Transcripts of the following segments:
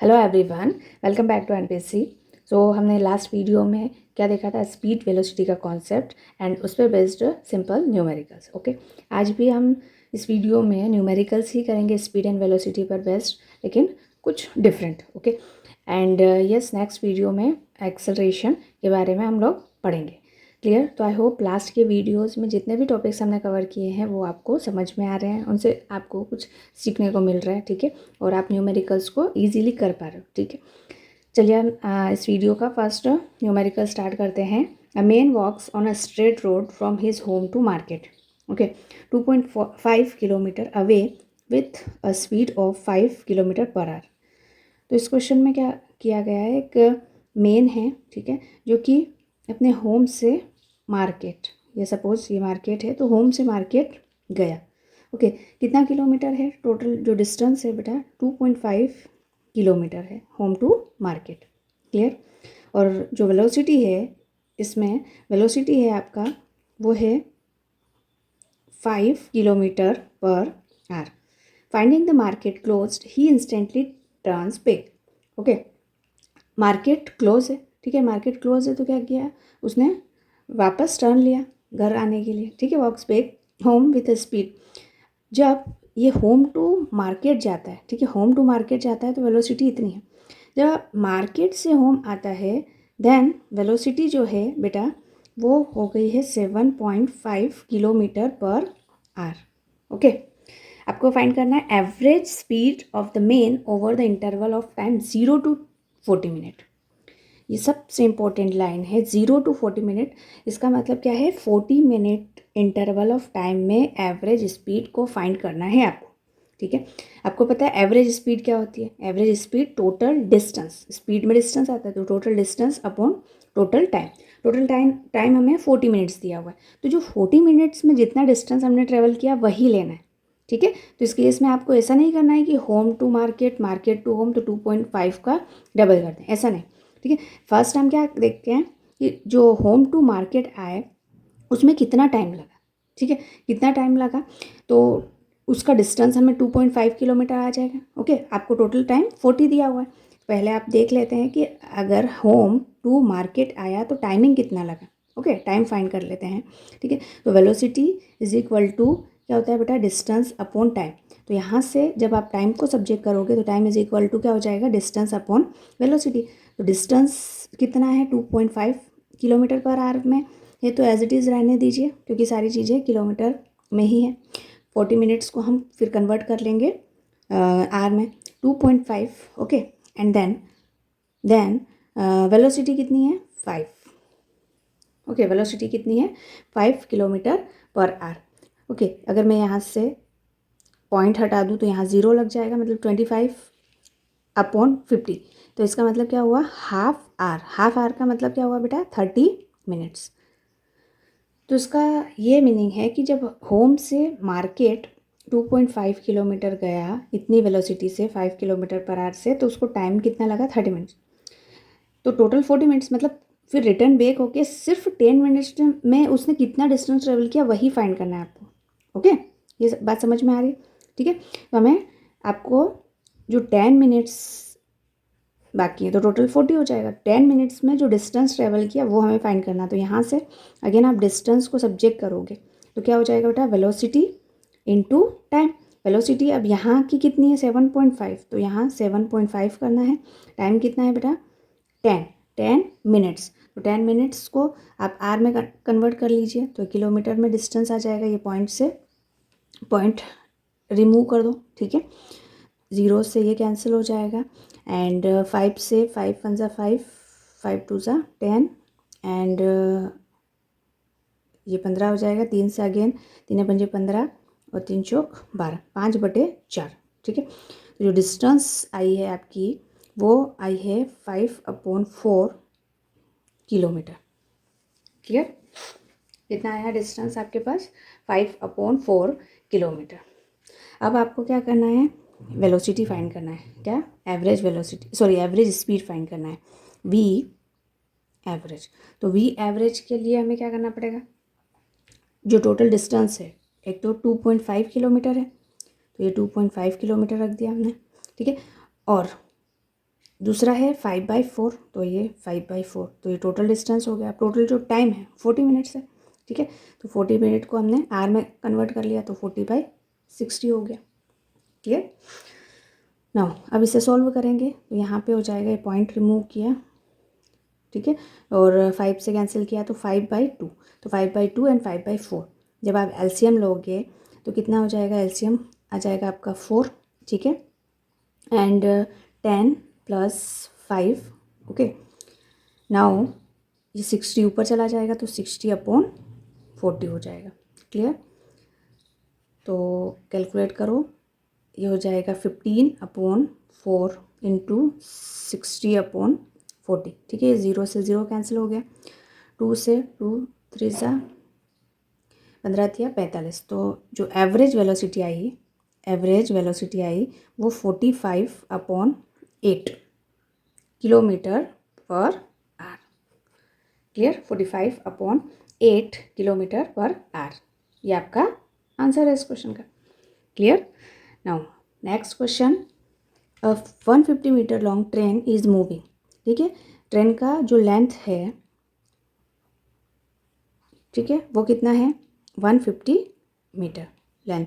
Hello everyone, welcome back to NPSC. हमने last video में क्या देखा था, स्पीड वेलोसिटी का कॉन्सेप्ट एंड उस पर बेस्ड सिंपल न्यूमेरिकल्स। ओके, आज भी हम इस वीडियो में न्यूमेरिकल्स ही करेंगे स्पीड एंड वेलोसिटी पर बेस्ड, लेकिन कुछ different. Okay, and yes, next video में एक्सेलरेशन के बारे में हम लोग पढ़ेंगे। क्लियर? तो आई होप लास्ट के वीडियोस में जितने भी टॉपिक्स हमने कवर किए हैं वो आपको समझ में आ रहे हैं, उनसे आपको कुछ सीखने को मिल रहा है, ठीक है, और आप न्यूमेरिकल्स को इजीली कर पा रहे हो, ठीक है। चलिए हम इस वीडियो का फर्स्ट न्यूमेरिकल स्टार्ट करते हैं। A man walks on a straight road from his home to market, okay, 2.5 kilometre away with a speed of 5 kilometre per hour. तो इस क्वेश्चन में क्या किया गया है, एक मेन है, ठीक है, जो कि अपने होम से मार्केट, ये सपोज ये मार्केट है, तो होम से मार्केट गया। ओके, कितना किलोमीटर है टोटल? जो डिस्टेंस है बेटा 2.5 किलोमीटर है होम टू मार्केट। क्लियर? और जो वेलोसिटी है, इसमें वेलोसिटी है आपका, वो है 5 kilometre per our. Finding the market closed, he instantly turns back. Okay, market close है, ठीक है, मार्केट क्लोज है तो क्या किया उसने? वापस टर्न लिया घर आने के लिए, ठीक है, वॉक्स बैक होम विथ स्पीड। जब ये होम टू मार्केट जाता है, ठीक है, होम टू मार्केट जाता है तो वेलोसिटी इतनी है। जब मार्केट से होम आता है देन वेलोसिटी जो है बेटा वो हो गई है 7.5 किलोमीटर पर आवर। ओके, आपको फाइंड करना है average speed of the main over the interval of time 0 to 40 minute. ये सबसे इम्पोर्टेंट लाइन है, 0 to 40 मिनट। इसका मतलब क्या है? 40 मिनट इंटरवल ऑफ टाइम में एवरेज स्पीड को फाइंड करना है आपको, ठीक है। आपको पता है एवरेज स्पीड क्या होती है? Average speed total distance, speed में डिस्टेंस आता है तो total distance upon total time. Total time हमें 40 मिनट्स दिया हुआ है, तो जो 40 मिनट्स में जितना डिस्टेंस हमने ट्रेवल किया वही लेना है, ठीक है। तो इस केस में आपको ऐसा नहीं करना है कि home to market, market to home, तो 2.5 का डबल कर दें, ऐसा नहीं, ठीक है। फर्स्ट हम क्या देखते हैं कि जो होम टू मार्केट आए उसमें कितना टाइम लगा, ठीक है, कितना टाइम लगा, तो उसका डिस्टेंस हमें 2.5 किलोमीटर आ जाएगा। ओके, आपको टोटल टाइम 40 दिया हुआ है। पहले आप देख लेते हैं कि अगर होम टू मार्केट आया तो टाइमिंग कितना लगा। ओके, टाइम फाइंड कर लेते हैं, ठीक है। तो वेलोसिटी इज इक्वल टू क्या होता है बेटा? Distance upon time. तो यहाँ से जब आप टाइम को सब्जेक्ट करोगे तो टाइम इज इक्वल टू क्या हो जाएगा? Distance upon velocity. तो डिस्टेंस कितना है? 2.5 किलोमीटर पर आवर में। ये तो एज इट इज़ रहने दीजिए क्योंकि सारी चीज़ें किलोमीटर में ही है। 40 मिनट्स को हम फिर कन्वर्ट कर लेंगे आर में, 2.5। ओके, एंड देन वेलोसिटी कितनी है? 5। ओके, वेलोसिटी कितनी है? 5 किलोमीटर पर आवर। ओके, अगर मैं यहाँ से पॉइंट हटा दूँ तो यहाँ 0 लग जाएगा, मतलब 25 अपॉन 50। तो इसका मतलब क्या हुआ? Half hour. हाफ आवर का मतलब क्या हुआ बेटा? 30 मिनट्स। तो इसका ये मीनिंग है कि जब होम से मार्केट 2.5 किलोमीटर गया इतनी वेलोसिटी से, 5 किलोमीटर पर आवर से, तो उसको टाइम कितना लगा? 30 मिनट्स। तो टोटल 40 मिनट्स, मतलब फिर रिटर्न बैक होके सिर्फ 10 मिनट्स में उसने कितना डिस्टेंस ट्रेवल किया वही फाइंड करना है आपको। ओके, ये बात समझ में आ रही है, ठीक है। तो हमें आपको जो 10 मिनट्स बाकी है तो टोटल 40 हो जाएगा। 10 मिनट्स में जो डिस्टेंस ट्रेवल किया वो हमें फाइंड करना। तो यहाँ से अगेन आप डिस्टेंस को सब्जेक्ट करोगे तो क्या हो जाएगा बेटा? Velocity into time. वेलोसिटी अब यहाँ की कितनी है? 7.5, तो यहाँ 7.5 करना है। टाइम कितना है बेटा? 10 मिनट्स। तो 10 मिनट्स को आप आर में कन्वर्ट कर लीजिए तो किलोमीटर में डिस्टेंस आ जाएगा। ये पॉइंट से पॉइंट रिमूव कर दो, ठीक है, 0 से ये कैंसिल हो जाएगा। एंड 5 से 5 1 ज़ा 5, 5 2 ज़ा 10, एंड ये 15 हो जाएगा। 3 से अगेन 3 पंजे 15 और 3 चौक 12, 5/4, ठीक है। तो जो डिस्टेंस आई है आपकी वो आई है 5/4 किलोमीटर। क्लियर? कितना आया डिस्टेंस आपके पास? 5/4 किलोमीटर। अब आपको क्या करना है? वेलोसिटी फाइंड करना है। क्या? Average velocity, sorry average speed find करना है, वी एवरेज। तो वी एवरेज के लिए हमें क्या करना पड़ेगा? जो टोटल डिस्टेंस है, एक तो 2.5 किलोमीटर है तो ये 2.5 किलोमीटर रख दिया हमने, ठीक है। और दूसरा है 5/4, तो ये 5/4, तो ये टोटल डिस्टेंस हो गया। टोटल जो टाइम है 40 मिनट्स है, ठीक है। तो 40 मिनट को हमने आर में कन्वर्ट कर लिया, तो 40/60 हो गया। क्लियर। नाउ अब इसे सॉल्व करेंगे, तो यहाँ पे हो जाएगा, ये पॉइंट रिमूव किया, ठीक है, और 5 से कैंसिल किया तो 5/2, तो 5/2 एंड 5/4। जब आप एलसीएम लोगे तो कितना हो जाएगा, एलसीएम आ जाएगा आपका 4, ठीक है, एंड 10 + 5, ओके। नाउ ये 60 ऊपर चला जाएगा, तो 60/40 हो जाएगा। क्लियर। तो कैलकुलेट करो, ये हो जाएगा 15/4 इंटू 60/40, ठीक है। ये 0 से 0 कैंसिल हो गया, 2 से 2 3 सा 15 या 45, तो जो एवरेज वेलोसिटी आई वो 45/8 kilometre per hour. Clear. 45/8 kilometre per hour, ये आपका आंसर है इस क्वेश्चन का। Clear. Now next question, 150 metre long train is moving, ठीक है। ट्रेन का जो लेंथ है, ठीक है, वो कितना है, 150 metre length,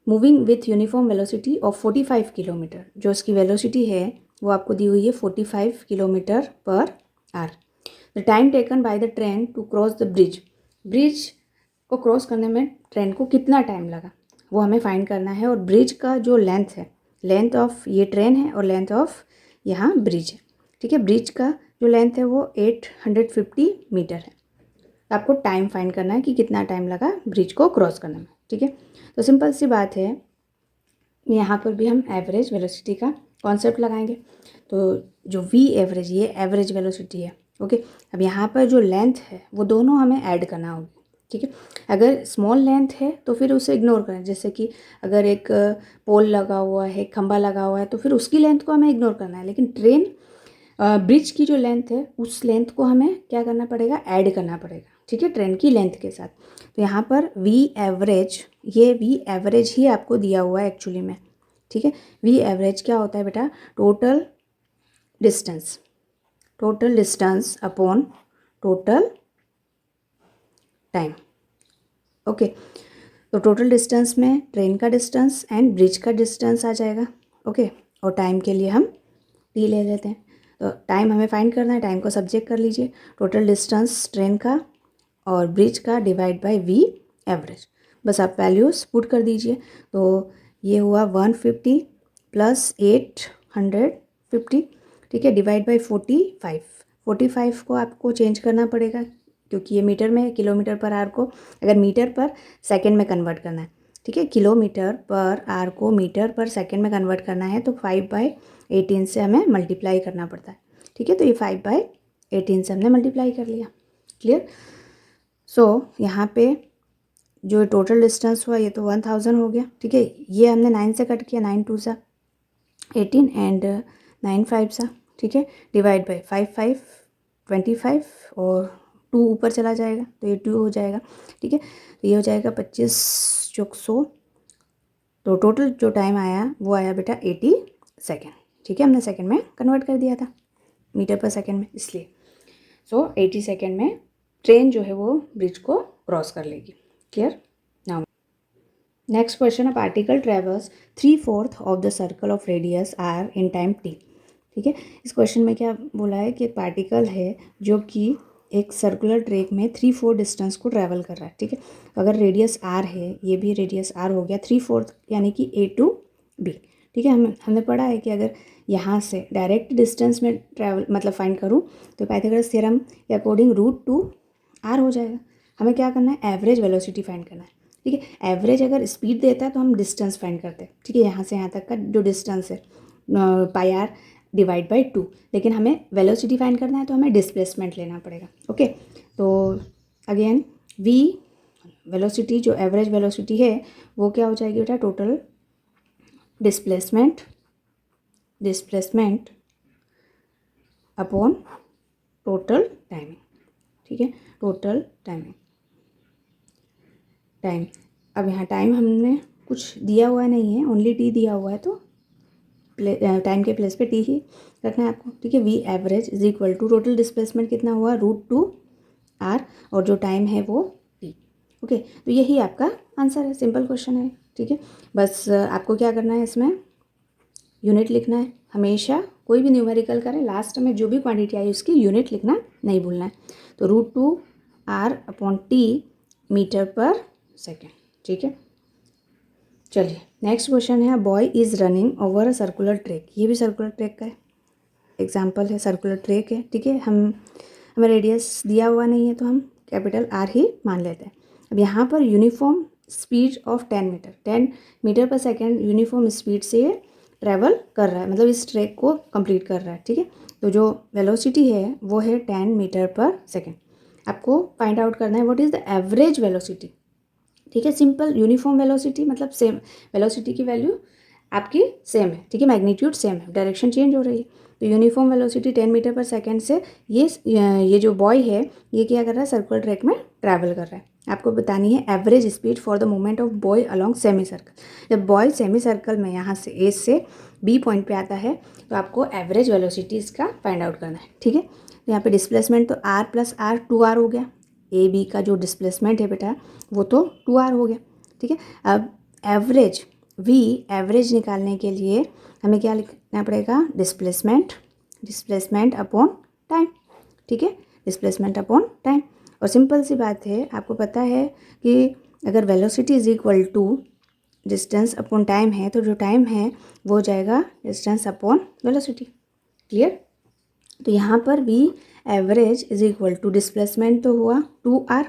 moving with uniform velocity of 45 kilometre. जो इसकी वेलोसिटी है वो आपको दी हुई है 45 kilometre per hour. The time taken by the train to cross the bridge, bridge को क्रॉस करने में ट्रेन को कितना टाइम लगा वो हमें फाइंड करना है। और ब्रिज का जो लेंथ है, लेंथ ऑफ ये ट्रेन है और लेंथ ऑफ यहाँ ब्रिज है, ठीक है। ब्रिज का जो लेंथ है वो 850 मीटर है। आपको टाइम फाइंड करना है कि कितना टाइम लगा ब्रिज को क्रॉस करने में, ठीक है। तो सिंपल सी बात है, यहाँ पर भी हम एवरेज वेलोसिटी का कॉन्सेप्ट लगाएंगे। तो जो वी एवरेज, ये एवरेज वेलोसिटी है, ओके। अब यहाँ पर जो लेंथ है वो दोनों हमें ऐड करना होगी, ठीक है। अगर स्मॉल लेंथ है तो फिर उसे इग्नोर करें, जैसे कि अगर एक पोल लगा हुआ है, खंबा लगा हुआ है, तो फिर उसकी लेंथ को हमें इग्नोर करना है। लेकिन ट्रेन ब्रिज की जो लेंथ है उस लेंथ को हमें क्या करना पड़ेगा, ऐड करना पड़ेगा, ठीक है, ट्रेन की लेंथ के साथ। तो यहाँ पर वी एवरेज, ये वी एवरेज ही आपको दिया हुआ है एक्चुअली में, ठीक है। वी एवरेज क्या होता है बेटा, total distance upon total time, okay. तो टोटल डिस्टेंस में ट्रेन का डिस्टेंस एंड ब्रिज का डिस्टेंस आ जाएगा, ओके। और टाइम के लिए हम टी ले लेते हैं, तो टाइम हमें फाइंड करना है, टाइम को सब्जेक्ट कर लीजिए, टोटल डिस्टेंस ट्रेन का और ब्रिज का डिवाइड बाय वी एवरेज, बस आप वैल्यूज़ पुट कर दीजिए। तो ये हुआ 150 + 850, ठीक है, डिवाइड बाय 45 को आपको चेंज करना पड़ेगा, क्योंकि ये मीटर में है, किलोमीटर पर आर को अगर मीटर पर सेकंड में कन्वर्ट करना है, ठीक है, किलोमीटर पर आर को मीटर पर सेकंड में कन्वर्ट करना है, तो 5/18 से हमें मल्टीप्लाई करना पड़ता है, ठीक है। तो ये 5/18 से हमने मल्टीप्लाई कर लिया। क्लियर। सो यहाँ पे जो टोटल डिस्टेंस हुआ ये तो 1000 हो गया, ठीक है। ये हमने 9 से कट किया, 9 2 सा 18 एंड 9 5 सा, ठीक है, डिवाइड बाय 5 25 और 2 ऊपर चला जाएगा तो ये 2 हो जाएगा, ठीक है। तो ये हो जाएगा 25 चौक 100, तो टोटल जो टाइम आया वो आया बेटा 80 सेकेंड, ठीक है। हमने सेकेंड में कन्वर्ट कर दिया था मीटर पर सेकेंड में, इसलिए 80 सेकेंड में ट्रेन जो है वो ब्रिज को क्रॉस कर लेगी। Clear. Now next question, a particle travels 3/4 of the circle of radius r in time t, ठीक है। इस क्वेश्चन में क्या बोला है कि एक पार्टिकल है जो कि एक सर्कुलर ट्रैक में 3/4 डिस्टेंस को ट्रैवल कर रहा है, ठीक है। तो अगर रेडियस आर है, ये भी रेडियस आर हो गया, 3/4 यानी कि A to B, ठीक है। हमने पढ़ा है कि अगर यहाँ से डायरेक्ट डिस्टेंस में ट्रैवल मतलब फाइंड करूँ तो पाइथागोरस थ्योरम के अकॉर्डिंग √2r हो जाएगा। हमें क्या करना है, एवरेज वेलोसिटी फाइंड करना है, ठीक है। एवरेज अगर स्पीड देता है तो हम डिस्टेंस फाइंड करते हैं, ठीक है, यहाँ से यहाँ तक का जो डिस्टेंस है πr डिवाइड बाई 2, लेकिन हमें वेलोसिटी फाइंड करना है तो हमें डिस्प्लेसमेंट लेना पड़ेगा, ओके। तो अगेन वी वेलोसिटी जो एवरेज वेलोसिटी है वो क्या हो जाएगी बेटा, total displacement upon total timing, ठीक है, टोटल टाइम। अब यहाँ टाइम हमने कुछ दिया हुआ नहीं है, ओनली टी दिया हुआ है, तो टाइम के प्लेस पे टी ही रखना है आपको, ठीक है। V average is equal to total displacement कितना हुआ √2r और जो टाइम है वो टी, ओके। तो यही आपका आंसर है, सिंपल क्वेश्चन है, ठीक है। बस आपको क्या करना है, इसमें यूनिट लिखना है। हमेशा कोई भी न्यूमेरिकल करें लास्ट में जो भी क्वांटिटी आई उसकी यूनिट लिखना नहीं भूलना है। तो √2r/t मीटर पर सेकेंड, ठीक है। चलिए नेक्स्ट क्वेश्चन है, boy is running over a circular track. ये भी सर्कुलर ट्रैक का है एग्जाम्पल है, सर्कुलर ट्रैक है, ठीक है। हमें रेडियस दिया हुआ नहीं है तो हम कैपिटल R ही मान लेते हैं। अब यहाँ पर यूनिफॉर्म स्पीड ऑफ 10 मीटर पर सेकेंड यूनिफॉर्म स्पीड से ये ट्रैवल कर रहा है, मतलब इस ट्रैक को कंप्लीट कर रहा है, ठीक है। तो जो वेलोसिटी है वो है 10 मीटर पर सेकेंड। आपको फाइंड आउट करना है what is the average velocity, ठीक है। सिंपल, यूनिफॉर्म वेलोसिटी मतलब सेम वेलोसिटी की वैल्यू आपकी सेम है, ठीक है, मैग्नीट्यूड सेम है, डायरेक्शन चेंज हो रही है। तो यूनिफॉर्म वेलोसिटी 10 मीटर पर सेकेंड से ये जो बॉय है ये क्या कर रहा है, सर्कुलर ट्रैक में ट्रैवल कर रहा है। आपको बतानी है average speed for the movement of boy along semi circle. जब बॉय सेमी सर्कल में यहाँ से ए से बी पॉइंट पे आता है तो आपको एवरेज वेलोसिटी इसका फाइंड आउट करना है, ठीक है। तो यहाँ पे डिस्प्लेसमेंट तो r+r 2r हो गया, ए बी का जो डिस्प्लेसमेंट है बेटा वो तो 2r हो गया, ठीक है। अब एवरेज वी एवरेज निकालने के लिए हमें क्या लिखना पड़ेगा, डिस्प्लेसमेंट अपॉन टाइम, ठीक है, डिस्प्लेसमेंट अपॉन टाइम। और सिंपल सी बात है, आपको पता है कि अगर velocity is equal to distance upon time है तो जो टाइम है वो हो जाएगा डिस्टेंस अपॉन वेलोसिटी, क्लियर। तो यहाँ पर v average is equal to displacement तो हुआ 2r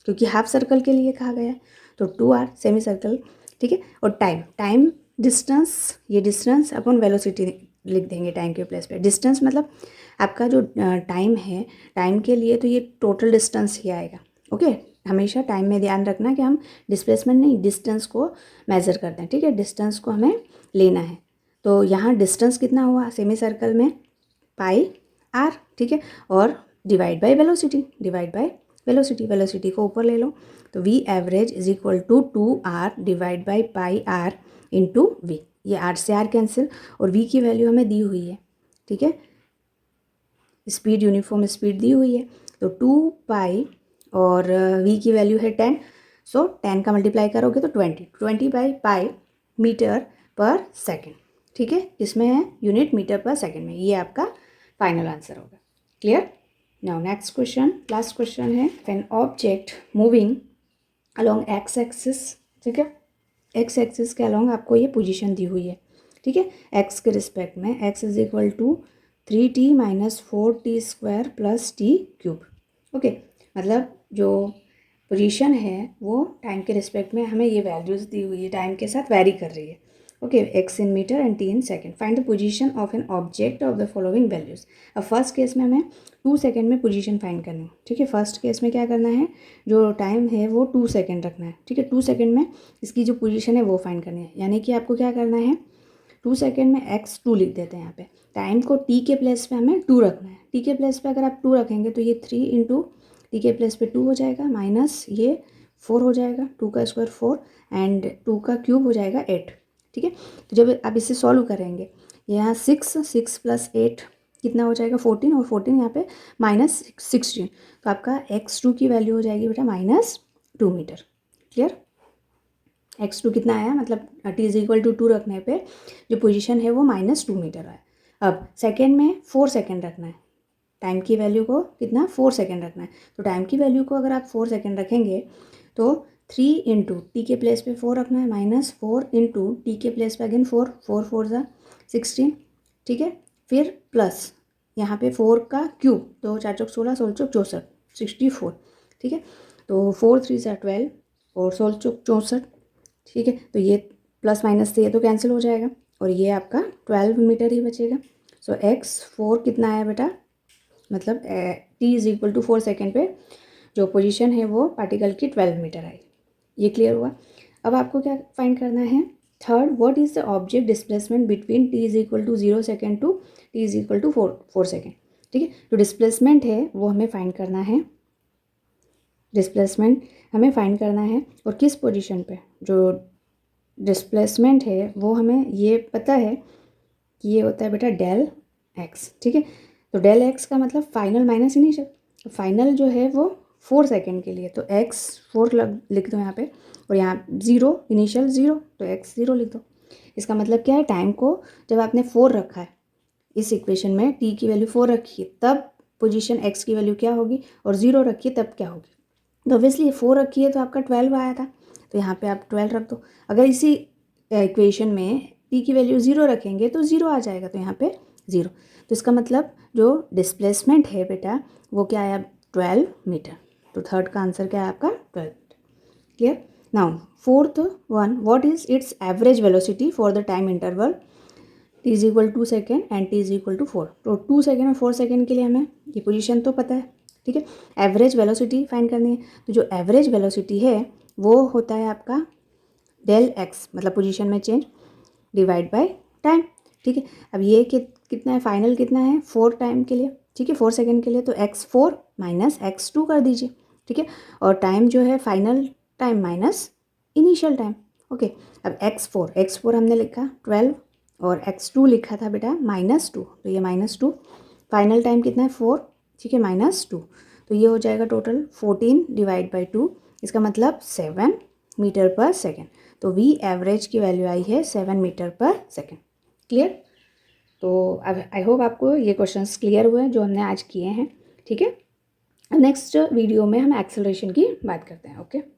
क्योंकि हाफ सर्कल के लिए कहा गया है, तो 2r सेमी सर्कल, ठीक है। और टाइम डिस्टेंस, ये डिस्टेंस अपन वेलोसिटी लिख देंगे टाइम के प्लेस पे। डिस्टेंस मतलब आपका जो टाइम है, टाइम के लिए तो ये टोटल डिस्टेंस ही आएगा, ओके। हमेशा टाइम में ध्यान रखना कि हम डिस्प्लेसमेंट नहीं डिस्टेंस को मेज़र करते हैं, ठीक है, डिस्टेंस को हमें लेना है। तो यहाँ डिस्टेंस कितना हुआ सेमी सर्कल में, πr, ठीक है, और डिवाइड बाय वेलोसिटी, वेलोसिटी को ऊपर ले लो। तो v average is equal to 2r divide by πr into v, ये r से r कैंसिल और v की वैल्यू हमें दी हुई है, ठीक है, स्पीड यूनिफॉर्म स्पीड दी हुई है। तो 2π और v की वैल्यू है 10, सो 10 का मल्टीप्लाई करोगे तो 20/π मीटर पर सेकेंड, ठीक है। इसमें है यूनिट मीटर पर सेकेंड में, ये आपका फाइनल आंसर होगा, clear. Now next question, last question है, an object moving along x axis, ठीक है, एक्स एक्सिस के अलोंग आपको ये पोजीशन दी हुई है, ठीक है। एक्स के रिस्पेक्ट में x is equal to 3t - 4t² + t³, okay. मतलब जो पोजीशन है वो टाइम के रिस्पेक्ट में हमें ये वैल्यूज़ दी हुई है, टाइम के साथ वेरी कर रही है, okay. x in metre and t in second. Find the position of an object of the following values. अब फर्स्ट केस में हमें 2 सेकेंड में पोजीशन फाइंड करनी है, ठीक है। फर्स्ट केस में क्या करना है, जो टाइम है वो 2 सेकेंड रखना है, ठीक है। 2 सेकेंड में इसकी जो पोजीशन है वो फाइंड करनी है, यानी कि आपको क्या करना है, 2 सेकेंड में x2 लिख देते हैं यहाँ पे। टाइम को t के प्लेस पे हमें 2 रखना है, t के प्लेस पे अगर आप 2 रखेंगे तो ये 3 इंटू t के प्लेस पे 2 हो जाएगा, माइनस ये 4 हो जाएगा, 2 का स्क्वायर 4 एंड 2 का क्यूब हो जाएगा 8, ठीक है। तो जब आप इसे सॉल्व करेंगे, यहाँ 6 + 8 कितना हो जाएगा 14, और 14 यहाँ पे -16, तो आपका x2 की वैल्यू हो जाएगी बेटा -2 मीटर, क्लियर। x2 कितना आया, मतलब t इज इक्वल टू 2 रखने पे जो पोजीशन है वो -2 मीटर आया। अब सेकेंड में 4 सेकेंड रखना है, टाइम की वैल्यू को कितना 4 सेकेंड रखना है। तो टाइम की वैल्यू को अगर आप 4 सेकेंड रखेंगे तो 3 इंटू टी के प्लेस पे 4 रखना है, -4 इंटू टी के प्लेस पे अगेन 4, 4 4 ज़ा 16, ठीक है। फिर प्लस यहाँ पे 4 का क्यूब, तो 4 चौक 16, 16 चौक 64, 64, ठीक है। तो 4 3 ज़ा 12 और 16 चौक 64, ठीक है। तो ये प्लस माइनस से ये तो कैंसिल हो जाएगा और ये आपका 12 मीटर ही बचेगा। सो x4 कितना आया बेटा, मतलब t is equal to 4 second पे जो पोजीशन है वो पार्टिकल की 12 मीटर आई, ये क्लियर हुआ। अब आपको क्या फाइंड करना है, third, what is the object displacement between t is equal to 0 second to t is equal to 4 second, ठीक है। जो डिस्प्लेसमेंट है वो हमें फाइंड करना है, डिस्प्लेसमेंट हमें फाइंड करना है, और किस पोजीशन पे जो डिस्प्लेसमेंट है वो हमें ये पता है ये होता है बेटा डेल एक्स, ठीक है। तो डेल एक्स का मतलब फाइनल माइनस इनिशियल। फाइनल जो है वो 4 सेकेंड के लिए, तो एक्स 4 लिख दो यहाँ पे, और यहाँ 0 इनिशियल 0, तो एक्स 0 लिख दो। इसका मतलब क्या है, टाइम को जब आपने 4 रखा है इस इक्वेशन में, टी की वैल्यू 4 रखी है, तब पोजीशन एक्स की वैल्यू क्या होगी, और 0 रखी है तब क्या होगी। तो ऑब्वियसली 4 रखी है तो आपका 12 आया था, तो यहाँ पे आप 12 रख दो। अगर इसी इक्वेशन में टी की वैल्यू 0 रखेंगे तो 0 आ जाएगा, तो यहाँ पे 0। तो इसका मतलब जो डिस्प्लेसमेंट है बेटा वो क्या आया, 12 मीटर। तो थर्ड का आंसर क्या है आपका, 12 metre. Clear. Now fourth one, what is its average velocity for the time interval t is equal 2 second and t is equal to 4। तो 2 सेकेंड और 4 सेकेंड के लिए हमें ये पोजीशन तो पता है, ठीक है। एवरेज वेलोसिटी फाइंड करनी है, तो जो एवरेज वेलोसिटी है वो होता है आपका डेल एक्स, मतलब पोजीशन में चेंज डिवाइड बाय टाइम, ठीक है। अब ये कितना है, फाइनल कितना है, 4 टाइम के लिए, ठीक है, 4 सेकेंड के लिए, तो x4 माइनस x2 कर दीजिए, ठीक है। और टाइम जो है final time minus initial time, okay. अब x4 हमने लिखा 12 और x2 लिखा था बेटा -2, तो ये -2, फाइनल टाइम कितना है 4, ठीक है, -2, तो ये हो जाएगा टोटल 14 डिवाइड बाई 2, इसका मतलब 7 मीटर पर सेकेंड। तो वी एवरेज की वैल्यू आई है 7 मीटर पर सेकेंड। क्लियर। तो अब आई होप आपको ये क्वेश्चंस क्लियर हुए जो हमने आज किए हैं, ठीक है। नेक्स्ट वीडियो में हम एक्सेलरेशन की बात करते हैं, ओके।